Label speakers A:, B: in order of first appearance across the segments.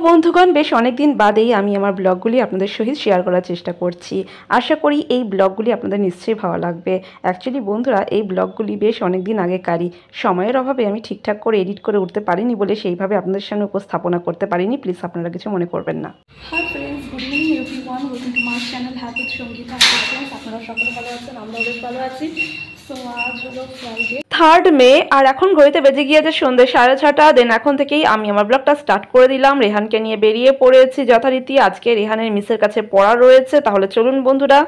A: বন্ধুগণ, বেশ অনেকদিন বাদেই আমি আমার ব্লগগুলি আপনাদের সহিত শেয়ার করার চেষ্টা করছি। আশা করি এই ব্লগগুলি আপনাদের নিশ্চয়ই ভালো লাগবে। অ্যাকচুয়ালি বন্ধুরা, এই ব্লগগুলি বেশ অনেকদিন আগেকারই। সময়ের অভাবে আমি ঠিকঠাক করে এডিট করে উঠতে পারিনি বলে সেইভাবে আপনাদের সামনে উপস্থাপনা করতে পারিনি। প্লিজ আপনারা কিছু মনে করবেন না।
B: Hi friends, good evening everyone, welcome to my channel happy Sangeeta. আপনারা সকলে ভালো আছেন, আমরাও বেশ ভালো আছি। সো আজ হলো ফ্রাইডে,
A: 3 মে, আর এখন ঘড়িতে বেজে গিয়েছে সন্ধ্যে 6:30। দেন এখন থেকেই আমি আমার ব্লগটা স্টার্ট করে দিলাম। রেহানকে নিয়ে বেরিয়ে পড়েছি যথারীতি। আজকে রেহানের মিসের কাছে পড়া রয়েছে, তাহলে চলুন বন্ধুরা।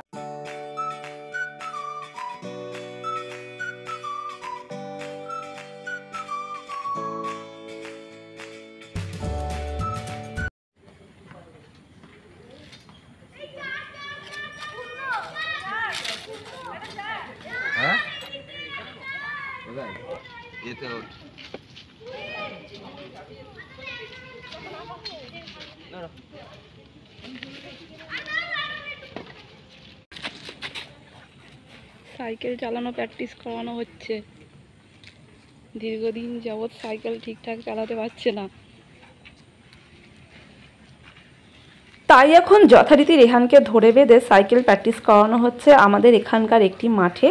A: সাইকেল চালানো প্র্যাকটিস করানো হচ্ছে। দীর্ঘদিন যাবৎ সাইকেল ঠিকঠাক চালাতে পারছে না, তাই এখন যথারীতি রেহানকে ধরে বেঁধে সাইকেল প্র্যাকটিস করানো হচ্ছে আমাদের এখানকার একটি মাঠে।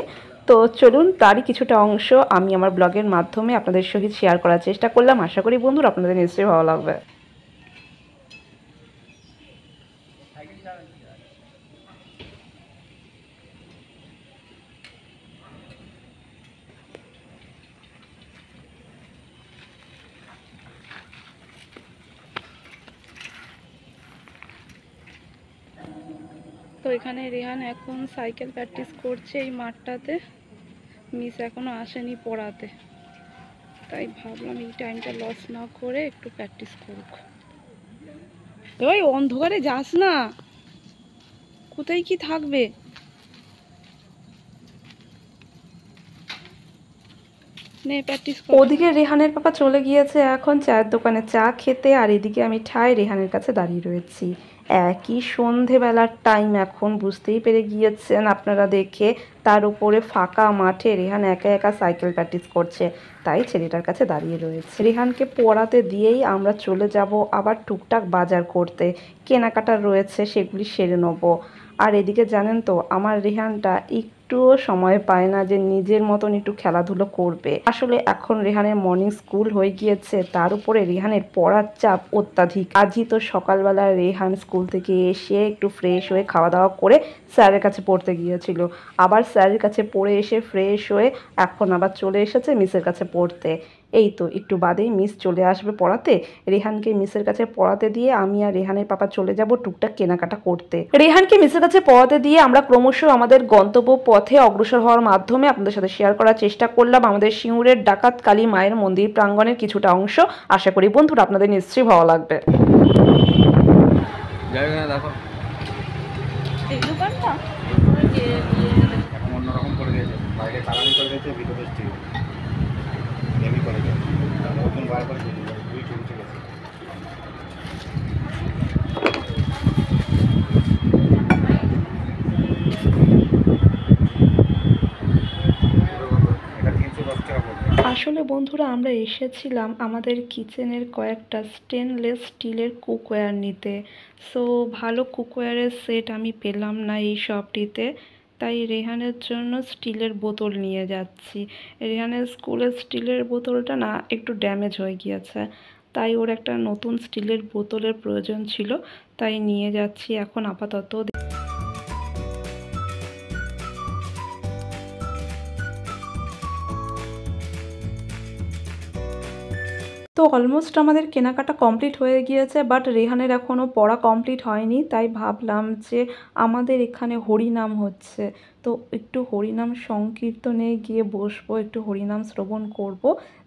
A: তো চলুন, তারই কিছুটা অংশ আমি আমার ব্লগের মাধ্যমে আপনাদের সহিত শেয়ার করার চেষ্টা করলাম। আশা করি বন্ধুরা আপনাদের নিশ্চয়ই ভালো লাগবে। তো এখানে রেহান এখন সাইকেল প্র্যাকটিস করছে এই মাঠটাতে। মিস এখনো আসেনি পড়াতে, তাই ভাবলাম এই টাইমটা লস না করে একটু প্র্যাকটিস করুক। ওই অন্ধকারে যাস না, কোথায় কি থাকবে। ওদিকে রেহানের পাপা চলে গিয়েছে এখন চায়ের দোকানে চা খেতে, আর এদিকে আমি ঠায় রেহানের কাছে দাঁড়িয়ে রয়েছি। একই সন্ধেবেলার টাইম এখন, বুঝতেই পেরে গিয়েছেন আপনারা দেখে। তার উপরে ফাঁকা মাঠে রেহান একা একা সাইকেল প্র্যাকটিস করছে, তাই ছেলেটার কাছে দাঁড়িয়ে রয়েছে। রেহানকে পড়াতে দিয়েই আমরা চলে যাব আবার টুকটাক বাজার করতে। কেনাকাটা রয়েছে, সেগুলি সেরে নেবো। আর এদিকে জানেন তো, আমার রেহানটা একটুও সময় পায় না যে নিজের মতন একটু খেলাধুলো করবে। আসলে এখন রেহানের মর্নিং স্কুল হয়ে গিয়েছে, তার উপরে রেহানের পড়ার চাপ অত্যাধিক। আজই তো সকালবেলা রেহান স্কুল থেকে এসে একটু ফ্রেশ হয়ে খাওয়া দাওয়া করে স্যারের কাছে পড়তে গিয়েছিল। আবার স্যারের কাছে পড়ে এসে ফ্রেশ হয়ে এখন আবার চলে এসেছে মিসের কাছে পড়তে। এই তো একটু বাদেই মিস চলে আসবে পড়াতে। রেহানকে মিসের কাছে পড়াতে দিয়ে আমি আর রেহানের পাপা চলে যাব টুকটাক কেনাকাটা করতে। রেহানকে মিসের কাছে পড়াতে দিয়ে আমরা ক্রমশ আমাদের গন্তব্য পথে অগ্রসর হওয়ার মাধ্যমে আপনাদের সাথে শেয়ার করার চেষ্টা করলাম আমাদের সিঙ্গুরের ডাকাত কালী মায়ের মন্দির প্রাঙ্গণের কিছুটা অংশ। আশা করি বন্ধুরা আপনাদের নিশ্চয়ই ভালো লাগবে। এই দোকানটা অন্যরকম করে দিয়েছে, বাইরে কালারি করে দিয়েছে, ভিতরে স্টিল হেভি করে দিয়েছে, নতুন বার করে দিয়েছে, দুই চলছে গেছে। আসলে বন্ধুরা, আমরা এসেছিলাম আমাদের কিচেনের কয়েকটা স্টেনলেস স্টিলের কুকওয়্যার নিতে। সো ভালো কুকওয়্যারের সেট আমি পেলাম না এই শপটিতে, তাই রেহানের জন্য স্টিলের বোতল নিয়ে যাচ্ছি। রেহানের স্কুলের স্টিলের বোতলটা না একটু ড্যামেজ হয়ে গিয়েছে, তাই ওর একটা নতুন স্টিলের বোতলের প্রয়োজন ছিল, তাই নিয়ে যাচ্ছি এখন আপাতত। তো অলমোস্ট আমাদের কেনাকাটা কমপ্লিট হয়ে গিয়েছে, বাট রেহানের এখনও পড়া কমপ্লিট হয়নি। তাই ভাবলাম যে আমাদের এখানে হরিনাম হচ্ছে, তো একটু হরিনাম সংকীর্তনে গিয়ে বসবো, একটু হরিনাম শ্রবণ করব।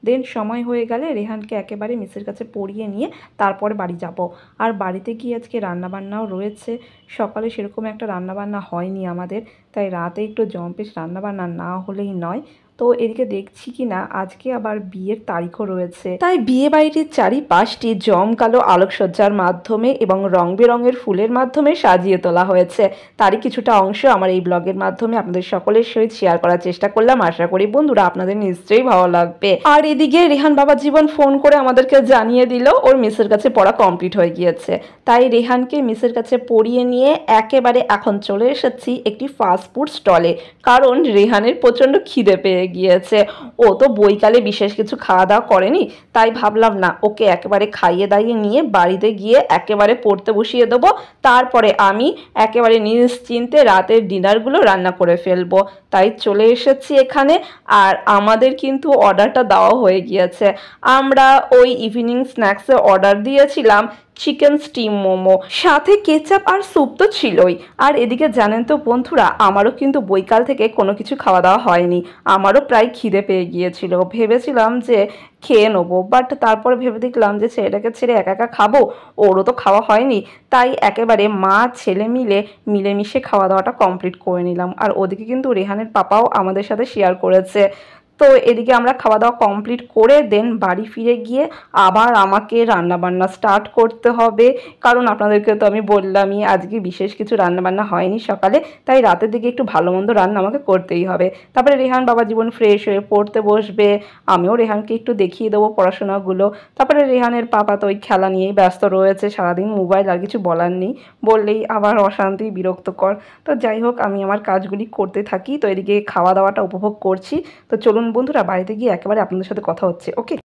A: দেন সময় হয়ে গেলে রেহানকে একেবারে মিসের কাছে পড়িয়ে নিয়ে তারপরে বাড়ি যাব। আর বাড়িতে গিয়ে আজকে রান্নাবান্নাও রয়েছে। সকালে সেরকম একটা রান্নাবান্না হয়নি আমাদের, তাই রাতে একটু জম্পেশ রান্নাবান্না না হলেই নয়। তো তো এদিকে দেখছি কি না আজকে আবার বিয়ের তারিখও রয়েছে, তাই বিয়ে বাড়িটির চারিপাশটি জমকালো আলোকসজ্জার মাধ্যমে এবং রং বেরঙের ফুলের মাধ্যমে সাজিয়ে তোলা হয়েছে। তারই কিছুটা অংশ আমার এই ব্লগের মাধ্যমে আপনাদের সকলের সহিত শেয়ার করার চেষ্টা করলাম। আশা করি বন্ধুরা আপনাদের নিশ্চয়ই ভালো লাগবে। আর এদিকে রেহান বাবা জীবন ফোন করে আমাদেরকে জানিয়ে দিল ওর মিসের কাছে পড়া কমপ্লিট হয়ে গিয়েছে, তাই রেহানকে মিসের কাছে পড়িয়ে নিয়ে একেবারে এখন চলে এসেছি একটি ফাস্টফুড স্টলে, কারণ রেহানের প্রচণ্ড খিদে পেয়ে গিয়েছে। ও তো বৈকালে বিশেষ কিছু খাওয়া দাওয়া করেনি, তাই ভাবলাম না ওকে একেবারে খাইয়ে দাইয়ে নিয়ে বাড়িতে গিয়ে একেবারে পড়তে বসিয়ে দেবো, তারপরে আমি একেবারে নিশ্চিন্তে রাতের ডিনারগুলো রান্না করে ফেলবো। তাই চলে এসেছি এখানে। আর আমাদের কিন্তু অর্ডারটা দেওয়া হয়ে গিয়েছে। আমরা ওই ইভিনিং স্ন্যাক্সে অর্ডার দিয়েছিলাম চিকেন স্টিম মোমো, সাথে কেচাপ আর স্যুপ তো ছিলই। আর এদিকে জানেন তো বন্ধুরা, আমারও কিন্তু বৈকাল থেকে কোনো কিছু খাওয়া দাওয়া হয়নি, আমারও প্রায় খিদে পেয়ে গিয়েছিল। ভেবেছিলাম যে খেয়ে নেবো, বাট তারপরে ভেবে দেখলাম যে ছেলেটাকে ছেড়ে একা একা খাবো, ওরও তো খাওয়া হয়নি, তাই একেবারে মা ছেলে মিলেমিশে খাওয়া দাওয়াটা কমপ্লিট করে নিলাম। আর ওদিকে কিন্তু রেহানের পাপাও আমাদের সাথে শেয়ার করেছে। তো এদিকে আমরা খাওয়া দাওয়া কমপ্লিট করে দেন বাড়ি ফিরে গিয়ে আবার আমাকে রান্নাবান্না স্টার্ট করতে হবে, কারণ আপনাদেরকে তো আমি বললামই আজকে বিশেষ কিছু রান্নাবান্না হয়নি সকালে, তাই রাতের দিকে একটু ভালো মন্দ রান্না আমাকে করতেই হবে। তারপরে রেহান বাবা জীবন ফ্রেশ হয়ে পড়তে বসবে, আমিও রেহানকে একটু দেখিয়ে দেবো পড়াশোনাগুলো। তারপরে রেহানের পাপা তো ওই খেলা নিয়েই ব্যস্ত রয়েছে, সারাদিন মোবাইল, আর কিছু বলার নেই, বললেই আবার অশান্তি বিরক্তকর। তো যাই হোক আমি আমার কাজগুলি করতে থাকি। তো এদিকে খাওয়া দাওয়াটা উপভোগ করছি। তো চলুন বন্ধুরা বাড়িতে গিয়ে একেবারে আপনাদের সাথে কথা হচ্ছে। ওকে।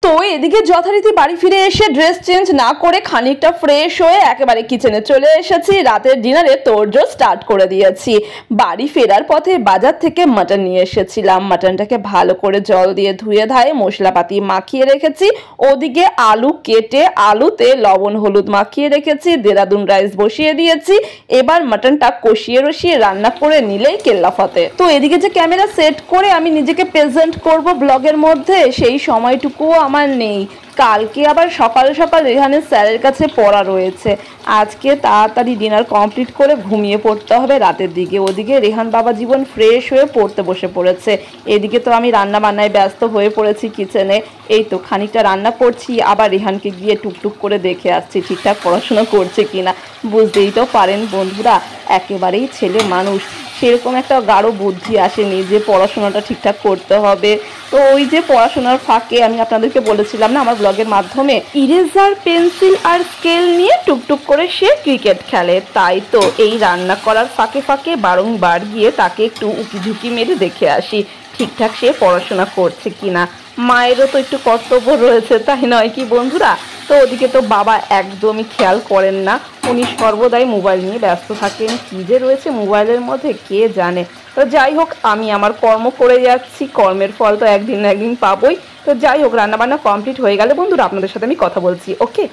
A: তো এদিকে যথারীতি বাড়ি ফিরে এসে ড্রেস চেঞ্জ না করে খানিকটা ফ্রেশ হয়ে একেবারে কিচেনে চলে এসেছি। রাতের ডিনারে তোড়জোড় স্টার্ট করে দিয়েছি। বাড়ি ফেরার পথে বাজার থেকে মাটন নিয়ে এসেছিলাম। মাটনটাকে ভালো করে জল দিয়ে ধুয়ে ধায়ে মশলাপাতি মাখিয়ে রেখেছি। ওদিকে আলু কেটে আলুতে লবণ হলুদ মাখিয়ে রেখেছি। দেরাদুন রাইস বসিয়ে দিয়েছি। এবার মাটনটা কষিয়ে রসিয়ে রান্না করে নিলেই কেল্লাফতে। তো এদিকে যে ক্যামেরা সেট করে আমি নিজেকে প্রেজেন্ট করব ব্লগের মধ্যে, সেই সময়টুকুও আমার নেই। কালকে আবার সকাল সকাল রেহানের স্যারের কাছে পড়া রয়েছে। আজকে তাড়াতাড়ি ডিনার কমপ্লিট করে ঘুমিয়ে পড়তে হবে রাতের দিকে। ওদিকে রেহান বাবা জীবন ফ্রেশ হয়ে পড়তে বসে পড়েছে। এদিকে তো আমি রান্না বান্নায় ব্যস্ত হয়ে পড়েছি কিচেনে। এই তো খানিকটা রান্না করছি, আবার রেহানকে গিয়ে টুকটুক করে দেখে আসছি ঠিকঠাক পড়াশোনা করছে কিনা। বুঝতেই তো পারেন বন্ধুরা, একেবারেই ছেলে মানুষ, সেরকম একটা গাঢ় বুদ্ধি আসেনি যে পড়াশোনাটা ঠিকঠাক করতে হবে। তো ওই যে পড়াশোনার ফাঁকে আমি আপনাদেরকে বলেছিলাম না আমার ব্লগের মাধ্যমে, ইরেজার পেন্সিল আর স্কেল নিয়ে টুকটুক করে সে ক্রিকেট খেলে। তাই তো এই রান্না করার ফাঁকে ফাঁকে বারংবার গিয়ে তাকে একটু উকিঝুঁকি মেরে দেখে আসি ঠিকঠাক সে পড়াশোনা করছে কিনা। মায়েরও তো একটু কর্তব্য রয়েছে, তাই নয় কি বন্ধুরা? তো ওদিকে তো বাবা একদমই খেয়াল করেন না, উনি সর্বদাই মোবাইল নিয়ে ব্যস্ত থাকেন। কী যে রয়েছে মোবাইলের মধ্যে কে জানে। তো যাই হোক আমি আমার কর্ম করে যাচ্ছি, কর্মের ফল তো একদিন না একদিন পাবোই। তো যাই হোক রান্নাবান্না কমপ্লিট হয়ে গেলে বন্ধুরা আপনাদের সাথে আমি কথা বলছি। ওকে।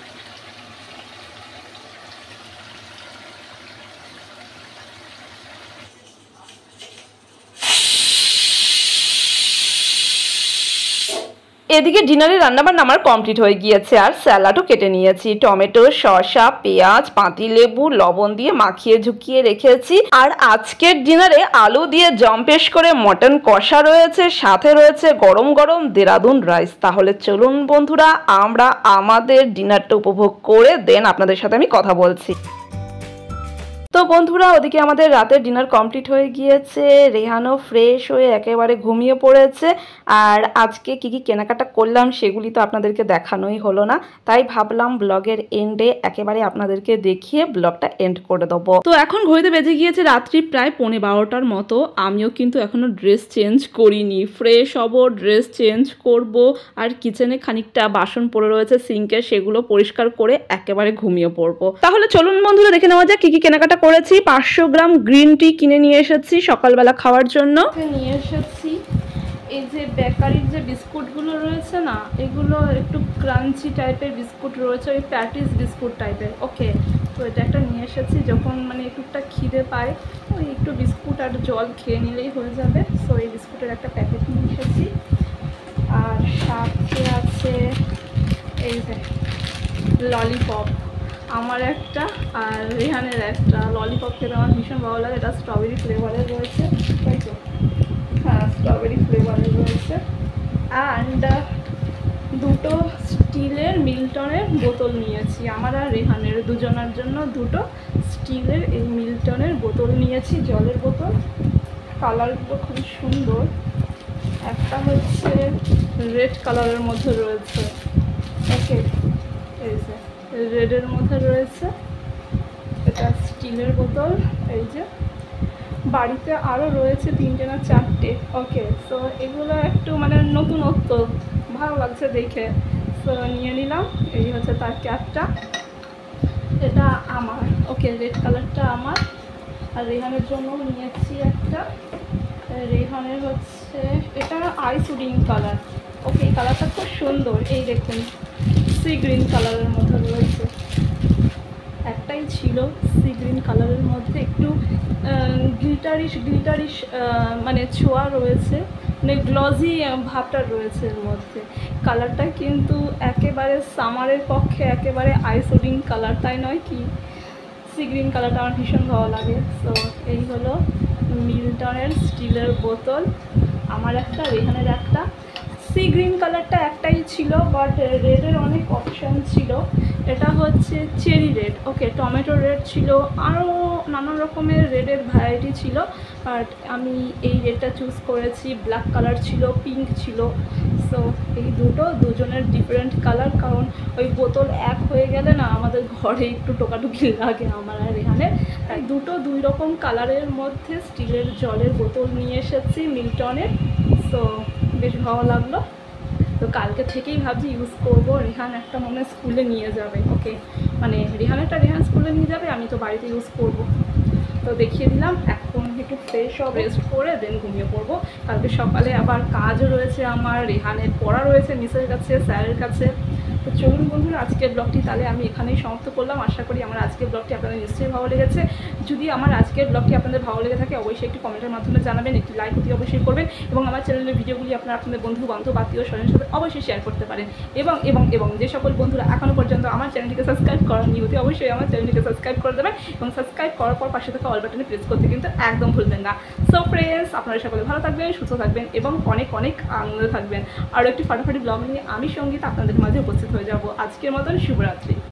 A: এদিকে ডিনারে রান্নাবান্না আমার কমপ্লিট হয়ে গিয়েছে, আর স্যালাডও কেটে নিয়েছি। টমেটো, শসা, পেঁয়াজ, পাতিলেবু, লবণ দিয়ে মাখিয়ে ঝুঁকিয়ে রেখেছি। আর আজকের ডিনারে আলু দিয়ে জম্পেশ করে মটন কষা রয়েছে, সাথে রয়েছে গরম গরম দেরাদুন রাইস। তাহলে চলুন বন্ধুরা আমরা আমাদের ডিনারটা উপভোগ করে দেন আপনাদের সাথে আমি কথা বলছি। তো বন্ধুরা ওদিকে আমাদের রাতের ডিনার কমপ্লিট হয়ে গিয়েছে, রেহানও ফ্রেশ হয়ে একেবারে ঘুমিয়ে পড়েছে। আর আজকে কি কি কেনাকাটা করলাম সেগুলি তো আপনাদেরকে দেখানোই হলো না, তাই ভাবলাম ব্লগের এন্ডে একেবারে আপনাদেরকে দেখিয়ে ব্লগটা এন্ড করে দেবো। তো এখন ঘড়িতে বেজে গিয়েছে রাত্রি প্রায় 11:15 মতো। আমিও কিন্তু এখনো ড্রেস চেঞ্জ করিনি, ফ্রেশ হব, ড্রেস চেঞ্জ করব, আর কিচেনে খানিকটা বাসন পড়ে রয়েছে সিঙ্কে, সেগুলো পরিষ্কার করে একেবারে ঘুমিয়ে পড়বো। তাহলে চলুন বন্ধুরা দেখে নেওয়া যাক কি কি কেনাকাটা করেছি। 500 গ্রাম গ্রিন টি কিনে নিয়ে এসেছি সকালবেলা খাওয়ার জন্য। নিয়ে এসেছি এই যে বেকারির যে বিস্কুটগুলো রয়েছে না, এগুলো একটু ক্রাঞ্চি টাইপের বিস্কুট রয়েছে, ওই প্যাটিস বিস্কুট টাইপের। ওকে,
B: তো এটা একটা নিয়ে এসেছি, যখন মানে টুকটাক খিদে পায় ওই একটু বিস্কুট আর জল খেয়ে নিলেই হয়ে যাবে। সো এই বিস্কুটের একটা প্যাকেট নিয়ে এসেছি। আর সাথে আছে এই যে ললিপপ, আমার একটা আর রেহানের একটা। ললিপপ খেতে আমার ভীষণ ভালো লাগে, এটা স্ট্রবেরি ফ্লেভারের রয়েছে, তাই তো? হ্যাঁ, স্ট্রবেরি ফ্লেভারের রয়েছে। অ্যান্ড দুটো স্টিলের মিল্টনের বোতল নিয়েছি, আমার আর রেহানের দুজনের জন্য দুটো স্টিলের এই মিল্টনের বোতল নিয়েছি, জলের বোতল। কালারগুলো খুব সুন্দর, একটা হচ্ছে রেড কালারের মধ্যে রয়েছে, ওকে এই যে রেডের মধ্যে রয়েছে, এটা স্টিলের বোতল। এই যে বাড়িতে আরও রয়েছে 3টে না 4টে, ওকে। সো এগুলো একটু মানে নতুনত্ব, ভালো লাগছে দেখে, সো নিয়ে নিলাম। এই হচ্ছে তার ক্যাপটা, এটা আমার, ওকে রেড কালারটা আমার। আর রেহানের জন্য নিয়েছি একটা, রেহানের হচ্ছে এটা আইস উডিং কালার, ওকে এই কালারটা খুব সুন্দর, এই দেখুন সি গ্রিন কালারের মধ্যে রয়েছে, একটাই ছিল সি গ্রিন কালারের মধ্যে, একটু গ্লিটারিশ মানে ছোঁয়া রয়েছে, মানে গ্লজি ভাবটা রয়েছে এর মধ্যে। কালারটা কিন্তু একেবারে সামারের পক্ষে একেবারে আইসোডিং কালার, তাই নয় কি? সি গ্রিন কালারটা আমার ভীষণ ভালো লাগে। সো এই হলো মিল্টনের স্টিলের বোতল, আমার একটা, রেহানের একটা। সি গ্রিন কালারটা একটাই ছিল, বাট রেডের অনেক অপশান ছিল। এটা হচ্ছে চেরি রেড, ওকে টমেটো রেড ছিল, আরও নানান রকমের রেডের ভ্যারাইটি ছিল, বাট আমি এই রেডটা চুজ করেছি। ব্ল্যাক কালার ছিল, পিঙ্ক ছিল। সো এই দুজনের ডিফারেন্ট কালার, কারণ ওই বোতল এক হয়ে গেলে না আমাদের ঘরে একটু টোকাটুকি লাগে আমার আর এখানে, তাই দুই রকম কালারের মধ্যে স্টিলের জলের বোতল নিয়ে এসেছি মিল্টনের। সো বেশ ভালো লাগলো। তো কালকে থেকেই ভাবছি ইউজ করবো। রেহান একটা মনে হয় স্কুলে নিয়ে যাবে, ওকে মানে রেহান স্কুলে নিয়ে যাবে, আমি তো বাড়িতে ইউজ করব। তো দেখিয়ে দিলাম। এখন একটু ফ্রেশ সব রেস্ট করে দেন ঘুমিয়ে পড়বো। কালকে সকালে আবার কাজও রয়েছে আমার, রেহানের পড়া রয়েছে মিসের কাছে, স্যারের কাছে। তো চলুন বন্ধুরা, আজকের ব্লগটি তাহলে আমি এখানেই সমাপ্ত করলাম। আশা করি আমার আজকের ব্লগটি আপনাদের নিশ্চয়ই ভালো লেগেছে। যদি আমার আজকের ব্লগটি আপনাদের ভালো লেগে থাকে অবশ্যই একটি কমেন্টের মাধ্যমে জানাবেন, একটি লাইক অতি অবশ্যই করবেন, এবং আমার চ্যানেলের ভিডিওগুলি আপনাদের বন্ধু বান্ধব আত্মীয় স্বজনের সাথে অবশ্যই শেয়ার করতে পারেন। এবং যে সকল বন্ধুরা এখনও পর্যন্ত আমার চ্যানেলটিকে সাবস্ক্রাইব করেননি অতি অবশ্যই আমার চ্যানেলটিকে সাবস্ক্রাইব করে দেবেন, এবং সাবস্ক্রাইব করার পর পাশে থাকা অল বাটনে প্রেস করতে কিন্তু একদম ভুলবেন না। সো ফ্রেন্ডস, আপনারা সকলে ভালো থাকবেন, সুস্থ থাকবেন এবং অনেক অনেক আনন্দে থাকবেন। আরও একটি ফাটাফাটি ব্লগ নিয়ে আমি সঙ্গীত আপনাদের মাঝে উপস্থিত হয়ে যাব। আজকের মতন শুভরাত্রি।